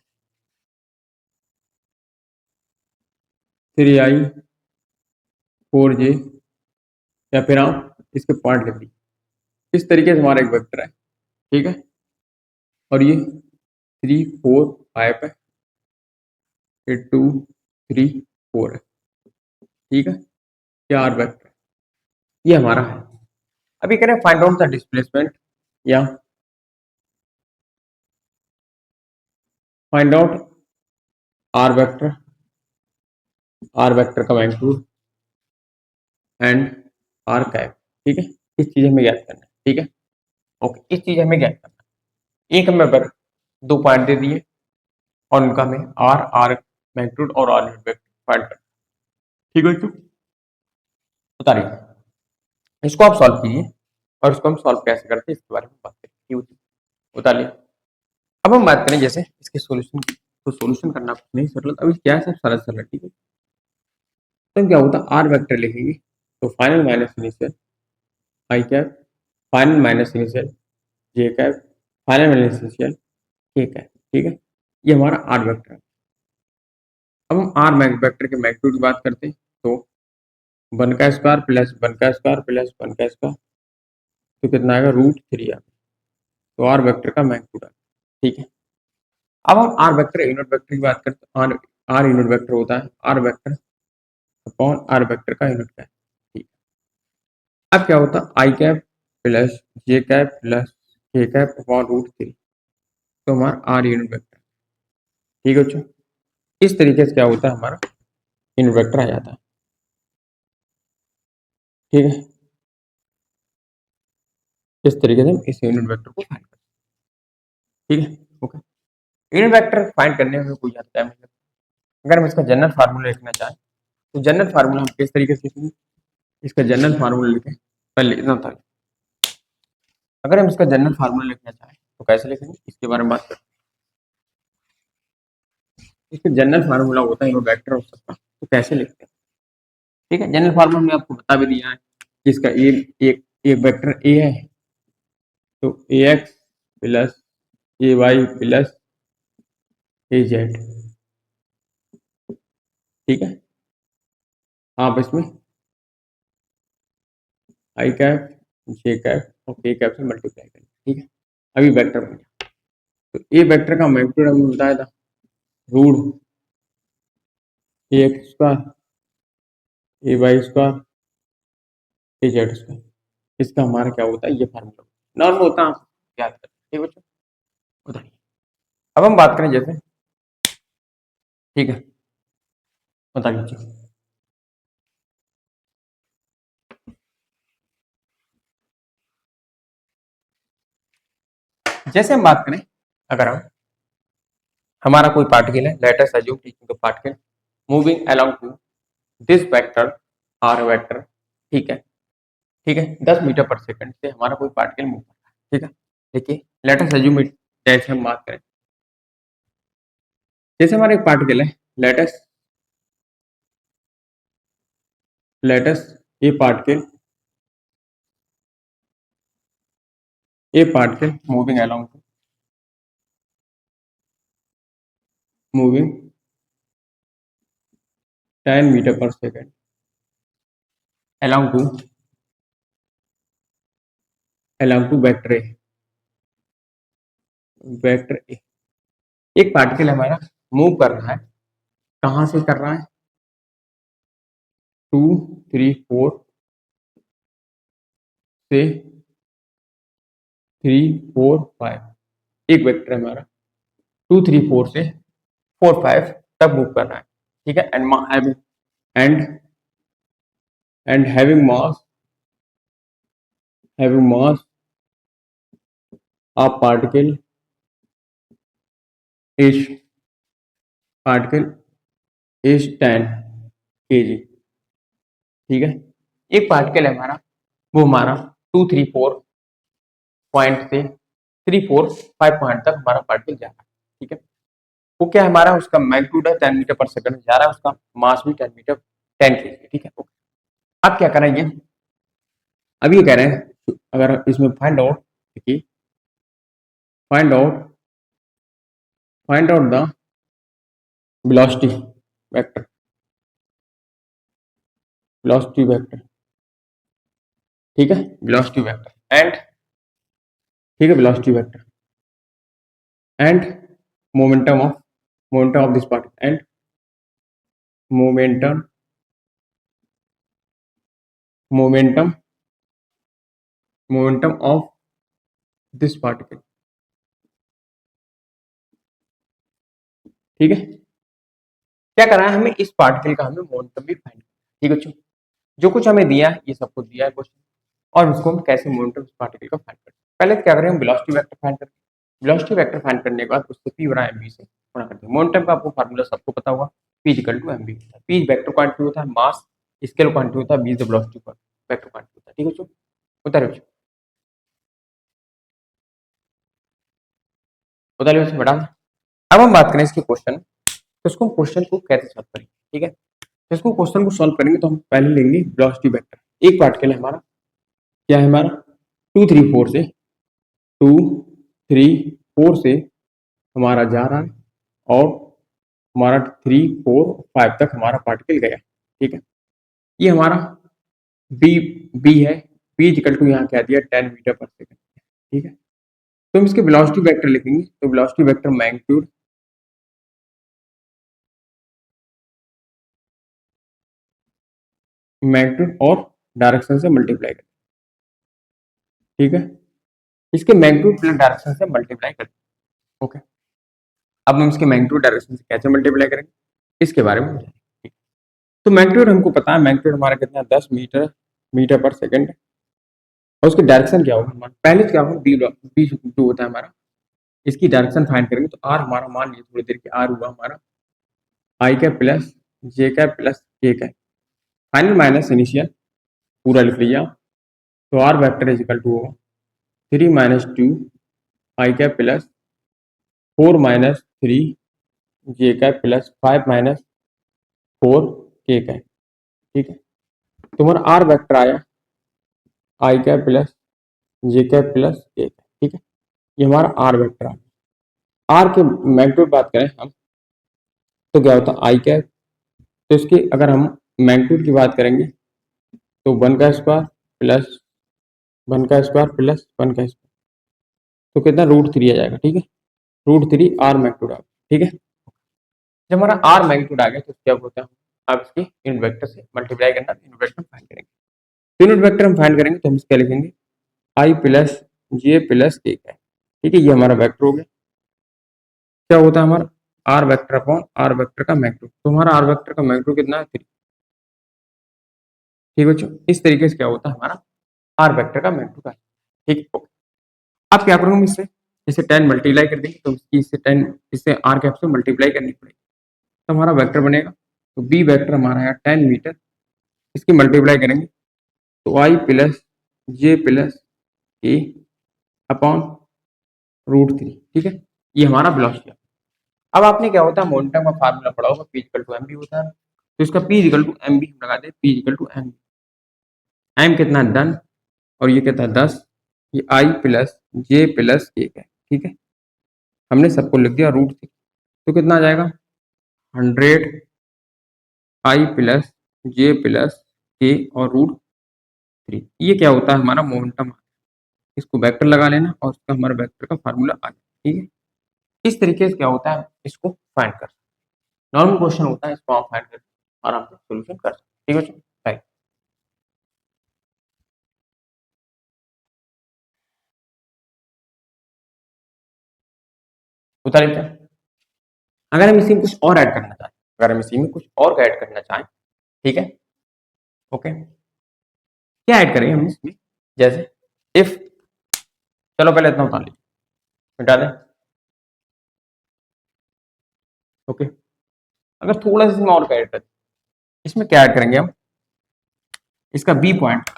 A: 3i 4j, या फिर आप इसके पार्ट लिख दीजिए, इस तरीके से हमारा एक वेक्टर है। ठीक है, और ये 3 4 5 है, ये 2 3 4 है। ठीक है, ये आर वेक्टर ये हमारा है। अभी करें फाइंड आउट द डिस्प्लेसमेंट या फाइंड आउट आर वेक्टर का मैग्नीट्यूड एंड आर कैप। ठीक है, इस चीज हमें ज्ञात करना है। ठीक है, ओके, इस चीज हमें ज्ञात करना है। एक हमें दो पॉइंट दे दिए, और उनका हमें आर मैग्नीट्यूड और आर यूनिट वेक्टर फाइंड करना। ठीक है बच्चों, बताइए इसको आप सॉल्व कीजिए और इसको हम सॉल्व कैसे करते हैं इसके बारे में बात करेंगे। बताइए अब हम बात करें जैसे इसके सॉल्यूशन, तो सॉल्यूशन करना कुछ नहीं सरल, अभी क्या है सब सरल सरल। ठीक है, तो क्या होता है आर वेक्टर लिखेंगे तो final minus initial I cap, final minus initial J cap, final minus initial K cap. ठीक है, ये हमारा आर वेक्टर है। अब हम आर वेक्टर के मैग्नीट्यूड की बात करते हैं तो 1 का स्क्वायर प्लस 1 का स्क्वायर प्लस 1 का स्क्वायर, तो कितना आएगा √3 आएगा, तो आर वेक्टर का मैग्नीट्यूड है। ठीक है, अब हम आर वेक्टर यूनिट वेक्टर की बात करते हैं। आर यूनिट वेक्टर होता है R vector upon R vector का यूनिट का। ठीक है, अब क्या होता है I cap plus J cap plus K cap upon √3, तो हमारा आर यूनिट वेक्टर। ठीक है बच्चों, इस तरीके से क्या होता है हमारा यूनिट वेक्टर आ जाता है। ठीक है, इस तरीके से हम इस यूनिट वेक्टर को फाइंड करते हैं। ठीक है, ओके। यूनिट वेक्टर फाइंड करने में कोई ज़्यादा टाइम नहीं लगता। अगर हम इसका जनरल फार्मूला लिखना चाहें तो जनरल फार्मूला हम किस तरीके से लिखेंगे, इसका जनरल फार्मूला लिखें पहले इतना था। अगर हम इसका जनरल फार्मूला लिखना चाहें तो कैसे लिखेंगे इसके बारे में बात करते हैं। इसका जनरल फार्मूला होता है यूनिट वेक्टर ऑफ सबका, तो कैसे लिखते हैं। ठीक है, जनरल फार्मूला हमने आपको बता भी दिया है कि इसका एक वेक्टर ए है तो ए एक्स प्लस ए वाई प्लस ए जेड। ठीक है, आप इसमें आई कैप जे कैप और के कैप से मल्टीप्लाई करें। ठीक है, अभी वेक्टर बन गया, तो ए वेक्टर का मैग्नीट्यूड हमने बताया था रूट ए एक्स स्क्वायर ए वाई स्क्वायर ए जेड स्क्वायर। इसका हमारा क्या होता है ये फार्मूला नॉर्मल होता है, आप याद करें। ठीक बच्चों, बताइए अब हम बात करें जैसे, ठीक है बता दीजिए। जैसे हम बात करें अगर हम हमारा कोई पार्टिकल है, let us assume taking the particle moving along to this vector R vector. ठीक है, ठीक है 10 मीटर पर सेकंड से हमारा कोई पार्टिकल मूव कर रहा है। ठीक है, देखिए लेट अस अज्यूम इट, जैसे हम बात करें जैसे हमारा एक पार्टिकल है, let us a particle moving 10 metre पर second along to vector A. एक पार्टिकल हमारा मूव कर रहा है, कहां से कर रहा है 2 3 4 से 3 4 5, एक वेक्टर हमारा 2 3 4 से 4 5 तक मूव कर रहा है। ठीक है, and and having mass of is particle is 10 kg। ठीक है, एक पार्टिकल है हमारा, वो हमारा 2 3 4 पॉइंट से 3 4 5 पॉइंट तक हमारा पार्टिकल जा रहा है। ठीक है, वो क्या है हमारा उसका मैग्नीट्यूड है 10 मीटर पर सेकंड जा रहा है, उसका मास भी 10 kg। ठीक है, अब क्या करेंगे, अब ये कह रहे हैं अगर इसमें फाइंड आउट, देखिए find out the velocity vector, ठीक है वेलोसिटी वेक्टर एंड, ठीक है velocity vector and momentum of this particle and momentum of this particle. ठीक है, क्या करना है हमें इस पार्टिकल का हमें मोमेंटम भी फाइंड करना है। ठीक है बच्चों, जो कुछ हमें दिया है ये सब कुछ दिया है क्वेश्चन, और उसको हम कैसे मोमेंटम इस पार्टिकल का फाइंड करते हैं। पहले क्या करें हम वेलोसिटी वेक्टर फाइंड करते हैं। वेलोसिटी वेक्टर फाइंड करने के बाद उससे p बराबर mv से गुणा करते हैं। मोमेंटम का आपको फार्मूला सबको पता होगा, p इक्वल टू mv होता है। p वेक्टर क्वांटिटी होता है, मास स्केल क्वांटिटी होता है, v is the velocity vector quantity होता है। ठीक है बच्चों, बता रहे बच्चों, बता रहे बच्चों बेटा। अब हम बात करें इसके क्वेश्चन, तो इसको क्वेश्चन को कैसे सॉल्व करेंगे। ठीक है, तो इसको क्वेश्चन को सॉल्व करेंगे तो हम पहले लेंगे वेलोसिटी वेक्टर। एक पार्टिकल है हमारा, क्या है हमारा 2 3 4 से 2 3 4 से हमारा जा रहा है और हमारा 3 4 5 तक हमारा पार्टिकल गया। ठीक है, ये हमारा बी बी है, बी इक्वल टू यहाँ क्या दिया 10 मीटर पर सेकंड। ठीक है, तो हम इसके वेलोसिटी वेक्टर लिखेंगे, तो वेलोसिटी वेक्टर मैग्नीट्यूड और डायरेक्शन से मल्टीप्लाई करें। ठीक है, इसके मैग्नीट्यूड प्लस डायरेक्शन से मल्टीप्लाई करें। ओके, अब हम इसके मैग्नीट्यूड डायरेक्शन से कैसे मल्टीप्लाई करेंगे इसके बारे में जानेंगे। तो मैग्नीट्यूड हमको पता है, मैग्नीट्यूड हमारा कितना 10 मीटर मीटर पर सेकंड है, और उसकी डायरेक्शन क्या होगा हमारा, पहले क्या होगा बी बी जो होता है हमारा, इसकी डायरेक्शन फाइंड करेंगे। तो आर हमारा मान लीजिए थोड़ी देर के, आर हुआ हमारा I cap plus J cap plus K cap, final minus initial पूरा लिख लिया। तो R vector is equal to होगा 3 माइनस 2 आई कैप प्लस 4 माइनस 3 जे कैप प्लस 5 माइनस 4 के कैप। ठीक है, तुम्हारा आर वेक्टर आया I cap plus J cap plus K cap. ठीक है, ये हमारा आर वेक्टर आ गया। आर के मैग्नीट्यूड बात करें हम, तो क्या होता है आई कैप, तो इसकी अगर हम मैग्नीट्यूड की बात करेंगे तो 1 का स्क्वायर प्लस 1 का स्क्वायर प्लस 1 का स्क्वायर, तो कितना √3 आ जाएगा। ठीक है, √3 आर मैग्नीट्यूड आ गया। ठीक है, जब हमारा आर मैग्नीट्यूड आ गया तो क्या होता है, आप इसकी यूनिट वेक्टर से मल्टीप्लाई करना, यूनिट वेक्टर फाइंड करेंगे। यूनिट वेक्टर हम फाइंड करेंगे तो हम इसका लिखेंगे आई प्लस जे प्लस के का। ठीक है, ये हमारा वेक्टर हो गया। क्या होता है हमारा R vector upon R vector का मैग्नीट्यूड, तो हमारा आर वेक्टर का मैग्नीट्यूड कितना है 3। ठीक है बच्चों, इस तरीके से क्या होता है हमारा आर वेक्टर का मैग्नीट्यूड है। ठीक है, अब क्या करूंगा इससे, इसे 10 मल्टीप्लाई कर देंगे तो इससे 10 इससे आर कैप से मल्टीप्लाई करनी पड़ेगी, तो हमारा वेक्टर बनेगा। तो बी वेक्टर हमारा है 10 मीटर, इसकी मल्टीप्लाई करेंगे तो आई प्लस जे प्लस के अपॉन √3। ठीक है, ये हमारा वेलोसिटी। अब आपने क्या होता है मोमेंटम का फार्मूला पढ़ा होगा, p इक्वल टू mv होता है, तो इसका p इक्वल टू mv हम लगा दे, p equal to m, m कितना 10 और ये कितना 10, ये i प्लस जे प्लस के है। ठीक है, हमने सबको लिख दिया √3, तो कितना आ जाएगा 100 i प्लस जे प्लस के और √3। ये क्या होता है हमारा मोमेंटम, इसको वेक्टर लगा लेना और उसका हमारा वेक्टर का फार्मूला आ जाए। ठीक है, इस तरीके से क्या होता है इसको फाइंड कर, नॉर्मल क्वेश्चन होता है, इसको आप फाइंड कर आराम से सोल्यूशन कर सकते। ठीक है, राइट, उतारिए क्या। अगर हम इसी में कुछ और ऐड करना चाहें, अगर हम इसी में कुछ और ऐड करना चाहें, ठीक है, ओके, क्या ऐड करेंगे हम इसमें, जैसे इफ, चलो पहले इतना उतार लीजिए, मिटा दें। ओके, अगर थोड़ा सा इसमें और ऐड करें, इसमें क्या ऐड करेंगे हम, इसका बी पॉइंट,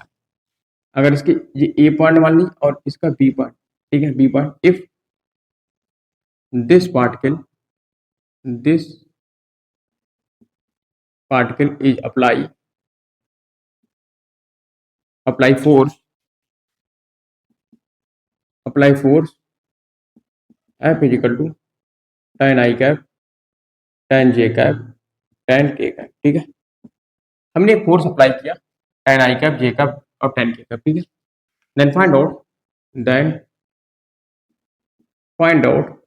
A: अगर इसकी ये ए पॉइंट मान ली और इसका बी पॉइंट। ठीक है, B point, if this particle is apply force F is equal to tan I cap tan J cap tan K cap. ठीक है, हमने फोर्स अप्लाई किया tan I cap J cap और tan के कैप। ठीक है, then then find out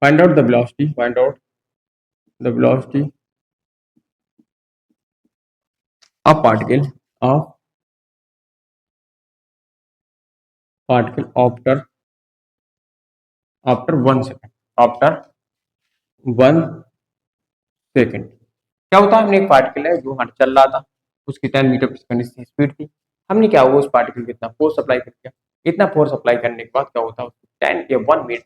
A: the velocity, the velocity of particle after 1 second, after 1 second. क्या होता है, हमने एक पार्टिकल है जो हट चल रहा था, उसकी 10 मीटर पर सेकंड स्पीड थी, हमने क्या हुआ उस पार्टिकल को इतना फोर्स अप्लाई कर दिया। इतना फोर्स अप्लाई करने के बाद क्या होता है 10 या 1 मिनट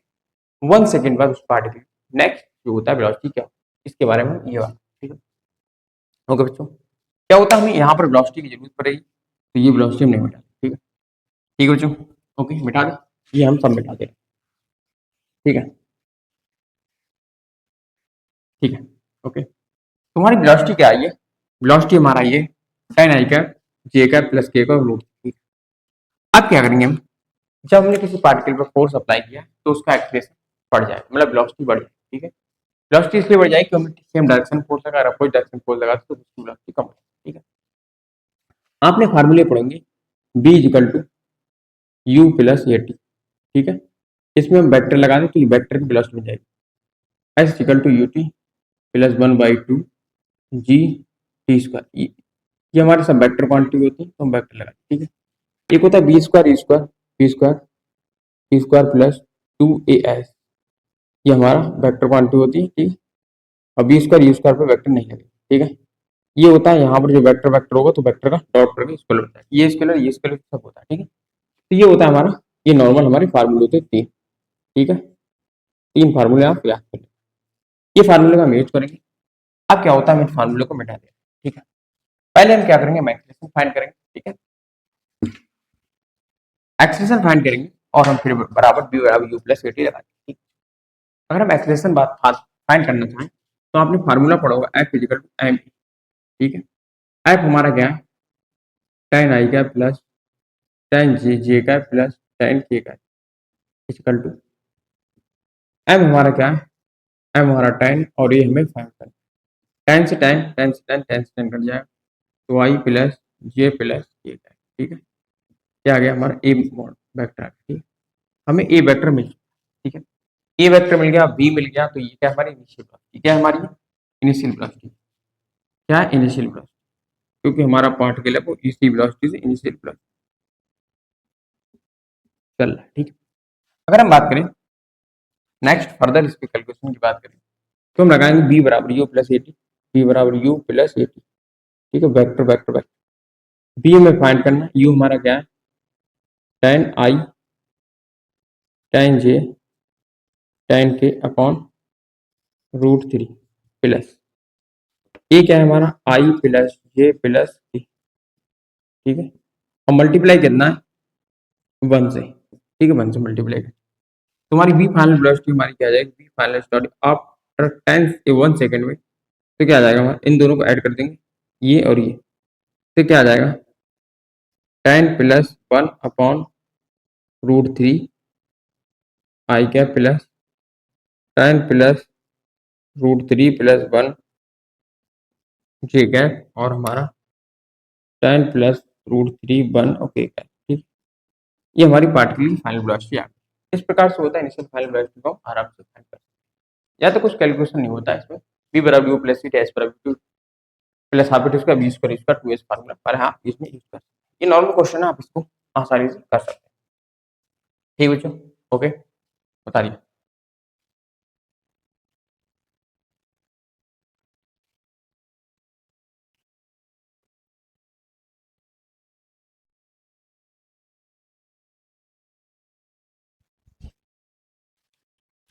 A: 1 सेकेंड बाद उस पार्टिकल नेक्स्ट जो होता है वेलोसिटी क्या होता है, इसके बारे में ये बात, ठीक है। ओके बच्चों, क्या होता है हमें यहाँ पर वेलोसिटी की जरूरत पड़ेगी, तो ये वेलोसिटी हम नहीं मिटा, ठीक है। ठीक है बच्चों, ओके मिटा दे, ये हम सब मिटा दे, ठीक है, ठीक है। ओके, तुम्हारी वेलोसिटी क्या है, ये वेलोसिटी हमारा ये sin i का j का प्लस k का रूट, ठीक है। अब क्या करेंगे हम, जब हमने किसी पार्टिकल पर फोर्स अप्लाई किया तो उसका एक्सलेशन बढ़ जाए, मतलब वेलोसिटी बढ़ जाए, ठीक है। वेलोसिटी इसलिए बढ़ जाएगी क्योंकि हमने सेम डायरेक्शन फोर्स लगा, अपोजिट डायरेक्शन फोर्स लगा तो उसकी वेलोसिटी कम हो जाए, ठीक है। आपने फार्मूले पढ़ेंगे b equal to u plus A T, ठीक है। इसमें हम वेक्टर लगा दें तो ये वेक्टर की वेलोसिटी बन जाएगी s equal to U T plus 1/2 G T square, ये हमारे सब वेक्टर क्वांटिटी होती है तो हम वेक्टर लगा, ठीक है। एक होता है B square E square, B square E square plus 2as, ये हमारा वेक्टर क्वांटिटी होती है, ठीक। और बी स्क्वायर यू स्क्वायर पे वेक्टर नहीं लगे, ठीक है। ये होता है यहाँ पर जो वेक्टर वेक्टर होगा तो वेक्टर का डॉट करके स्केलर होता है, ये स्केलर सब होता है, ठीक है। तो ये होता है हमारा, ये नॉर्मल हमारे फार्मूले होते हैं तीन, ठीक है। तीन फार्मूले आप याद कर लें, ये फार्मूले का हम यूज करेंगे। अब क्या होता है, हम इस फार्मूले को मिटा देंगे, ठीक है। पहले हम क्या करेंगे, एक्सप्रेशन फाइंड करेंगे, ठीक है। एक्सप्रेशन फाइंड करेंगे और हम फिर बराबर बी बराबर यू प्लस ए टी लगाएंगे, ठीक। अगर हम एक्सप्रेशन बात फाइंड करना चाहें तो आपने फार्मूला पढ़ा होगा एफ इजिकल टू एम, ठीक है। एफ हमारा क्या है, tan आई का प्लस tan जे का प्लस tan के का इजिकल टू एम हमारा क्या है, एम हमारा tan और ये हमें फाइंड करना, tan से tan, tan से tan, tan से tan कट जाएगा तो आई प्लस जे प्लस के का, ठीक है। क्या आ गया हमारा ए वेक्टर आ गया, ठीक है। हमें ए वेक्टर मिल गया, ठीक है। ए वेक्टर मिल गया, बी मिल गया, तो ये क्या हमारी इनिशियल वेलोसिटी, क्या है हमारी इनिशियल वेलोसिटी, क्या है इनिशियल वेलोसिटी, क्योंकि हमारा पार्टिकल है वो इसी वेलोसिटी से इनिशियल वेलोसिटी चल रहा है, ठीक है। अगर हम बात करें नेक्स्ट फर्दर इसके कैलकुलेशन की बात करें तो हम लगाएंगे बी बराबर U plus A T, B बराबर यू प्लस ए टी, ठीक है। वेक्टर वेक्टर वेक्टर बी हमें फाइंड करना है, यू हमारा क्या है tan I tan J tan K upon root three plus A क्या है हमारा आई प्लस जे प्लस के, ठीक है। और मल्टीप्लाई करना है वन से, ठीक है, वन से मल्टीप्लाई कर, तुम्हारी बी फाइनल वेलोसिटी हमारी क्या आ जाएगी, B final velocity after 10 1 second में, तो क्या आ जाएगा हमारा, इन दोनों को ऐड कर देंगे ये और ये, तो क्या आ जाएगा 10 + 1/√3 आई क्या प्लस 10 + √3 + 1 जे कैप और हमारा 10 + √3 1 ओके कैप, ठीक। ये हमारी पार्टिकल की फाइनल वेलोसिटी आ गई। इस प्रकार से होता है इनिशियल फाइनल वेलोसिटी को आराम से फाइंड कर, या तो कुछ कैलकुलेशन नहीं होता है इसमें, बी बराबर यू प्लस सी डैश बराबर प्लस हाफ इसका बी स्क्वायर इसका 2s फार्मूला पर हाँ इसमें यूज कर, ये नॉर्मल क्वेश्चन है, आप इसको आसानी से कर सकते हैं, ठीक बच्चों, ओके बता दिया।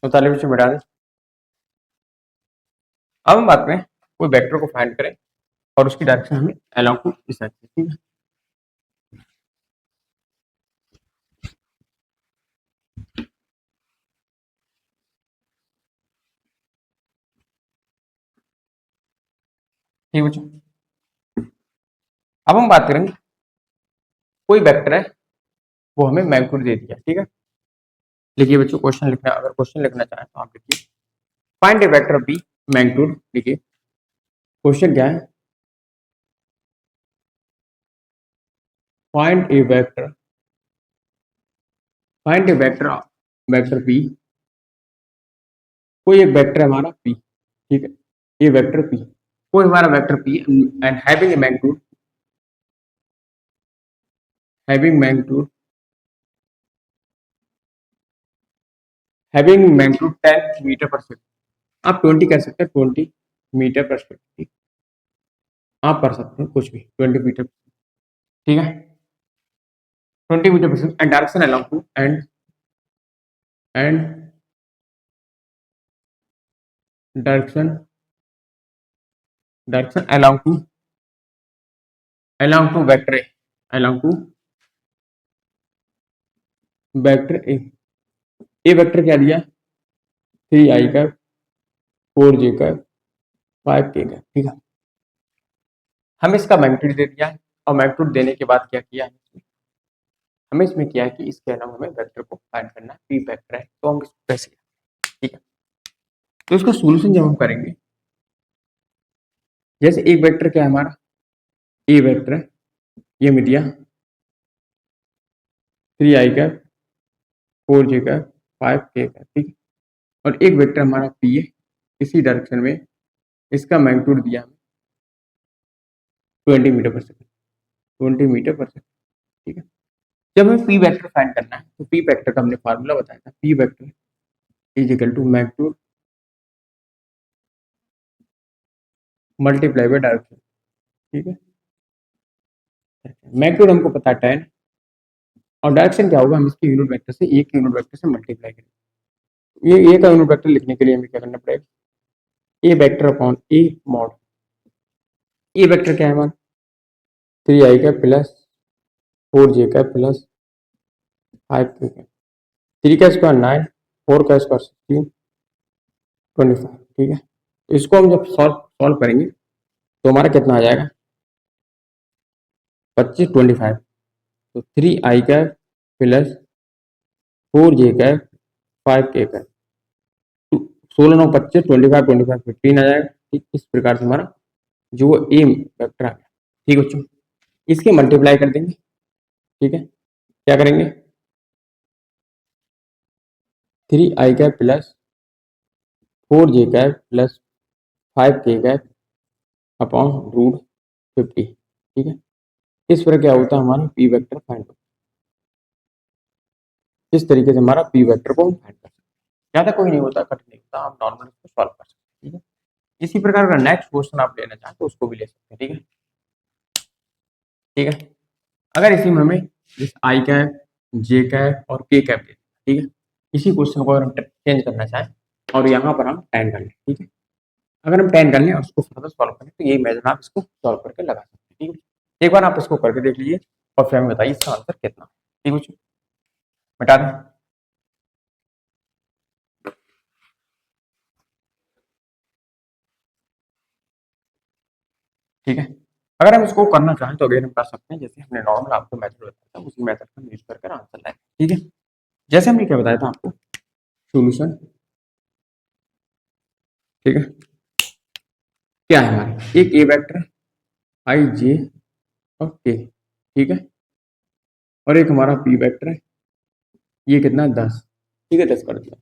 A: बता ले बच्चों, बैठा दे। अब हम बात करें कोई वेक्टर को फाइंड करें और उसकी डायरेक्शन हमें अलाउ टू डिसाइड करें, ठीक है। ठीक बच्चों, अब हम बात करेंगे कोई वेक्टर है वो हमें मैग्नीट्यूड दे दिया, ठीक है। लिखिए बच्चों, क्वेश्चन लिखना, अगर क्वेश्चन लिखना चाहें तो आप लिखिए फाइंड ए वेक्टर बी मैग्नीट्यूड, लिखिए क्वेश्चन क्या है, फाइंड ए वेक्टर, फाइंड ए वेक्टर वेक्टर पी, कोई एक वेक्टर है हमारा पी, ठीक है। ये वेक्टर पी, कोई हमारा vector P and having a magnitude, having magnitude, having magnitude 10 metre पर सेकंड, आप 20 कर सकते हैं, 20 मीटर पर सेकंड, ठीक, आप कर सकते हैं कुछ भी 20 मीटर, ठीक है। 20 मीटर पर second and direction along to and direction along to vector A, along to vector A vector क्या दिया 3i का 4j का 5k का, ठीक है। हमें इसका मैग्नीट्यूड दे दिया और मैग्नीट्यूड देने के बाद क्या किया हमें इसमें किया है कि इसके अलावा हमें वेक्टर को फाइंड करना है, पी वेक्टर है तो हम इसको कैसे, ठीक है। तो इसका सॉल्यूशन जब हम करेंगे, जैसे एक वेक्टर क्या है हमारा ए वेक्टर है, ये में दिया 3i का 4j का 5k का, ठीक है। और एक वेक्टर हमारा पी है इसी डायरेक्शन में, इसका मैग्नीट्यूड दिया हमें 20 मीटर पर सेकंड, 20 मीटर पर सेकंड, ठीक है। जब हमें पी वेक्टर फाइंड करना है तो पी वेक्टर का हमने फार्मूला बताया था, P vector is equal to magnitude multiply by direction, ठीक है। मैग्नीट्यूड हमको पता है 10 और डायरेक्शन क्या होगा, हम इसके यूनिट वेक्टर से एक यूनिट वेक्टर से मल्टीप्लाई करेंगे। ये का यूनिट वेक्टर लिखने के लिए हमें क्या करना पड़ेगा, ए vector upon A mod, A vector क्या है हमारा 3i का प्लस 4j का प्लस 5k का, 3 का स्क्वायर 9, 4 का स्क्वायर 16, 25, ठीक है। तो इसको हम जब सॉल्व करेंगे तो हमारा कितना आ जाएगा 25, 25, तो 3i का प्लस 4j का 5k का, 16 9 25, 25 25 15 आ जाएगा, ठीक। इस प्रकार से हमारा जो ए वेक्टर आ गया, ठीक है बच्चों। इसके मल्टीप्लाई कर देंगे, ठीक है। क्या करेंगे 3i का प्लस 4j का प्लस 5k का अपॉन रूट 50, ठीक है। इस पर क्या होता है हमारा पी वेक्टर फाइंड होता है। इस तरीके से हमारा पी वेक्टर को हम फाइंड कर सकते हैं, ज़्यादा कोई नहीं होता, कठिन नहीं होता, आप नॉर्मल इसको सॉल्व कर सकते हैं, ठीक है। इसी प्रकार का नेक्स्ट क्वेश्चन आप लेना चाहें तो उसको भी ले सकते हैं, ठीक है, ठीक है। अगर इसी में हमें जिस आई कैप जे कैप और के कैप देते हैं, ठीक है, इसी क्वेश्चन को अगर हम चेंज करना चाहें और यहाँ पर हम 10 कर लें, ठीक है। अगर हम 10 कर लें और उसको फर्दर सॉल्व करें तो यही मेथड आप इसको सॉल्व करके लगा सकते हैं, ठीक है। एक बार आप इसको करके देख लीजिए और फिर हमें बताइए इसका आंसर कितना, ठीक है। बता दें, ठीक है। अगर हम इसको करना चाहें तो अगेन हम कर सकते हैं, जैसे हमने नॉर्मल आपको मेथड बताया था उसी मेथड का यूज करके आंसर लाएं, ठीक है। जैसे हमने क्या बताया था आपको सॉल्यूशन, ठीक है, क्या है हमारे एक ए वेक्टर आई जे और के, ठीक है, और एक हमारा पी वेक्टर है, ये कितना है 10, ठीक है, 10 कर दिया,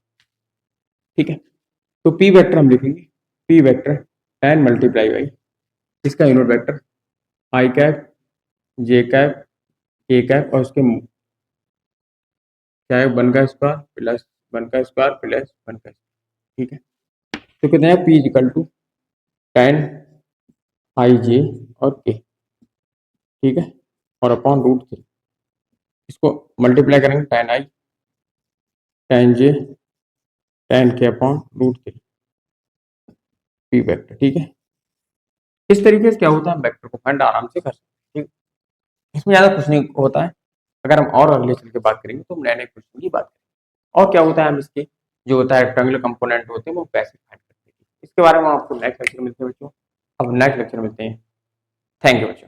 A: ठीक है। तो पी वेक्टर हम लिखेंगे पी वेक्टर 10 मल्टीप्लाई बाई इसका यूनिट वेक्टर आई कैप जे कैप के कैप और उसके क्या है 1 का स्क्वायर प्लस 1 का स्क्वायर प्लस 1 का, ठीक है। तो कितना है पी इक्वल टू 10 आई जे और के, ठीक है, और अपॉन रूट 3, इसको मल्टीप्लाई करेंगे 10 आई 10 जे 10 के अपॉन रूट 3 पी वेक्टर, ठीक है। इस तरीके से क्या होता है वेक्टर को फाइंड आराम से कर सकते हैं, ठीक। इसमें ज़्यादा कुछ नहीं होता है। अगर हम और अगले चल के बात करेंगे तो हम नए नए क्वेश्चन की बात करेंगे और क्या होता है हम इसके जो होता है रेक्टेंगुलर कंपोनेंट होते हैं वो कैसे फाइंड करते हैं, इसके बारे में आपको नेक्स्ट लेक्चर मिलते हैं बच्चों। अब नेक्स्ट लेक्चर मिलते हैं, थैंक यू बच्चों।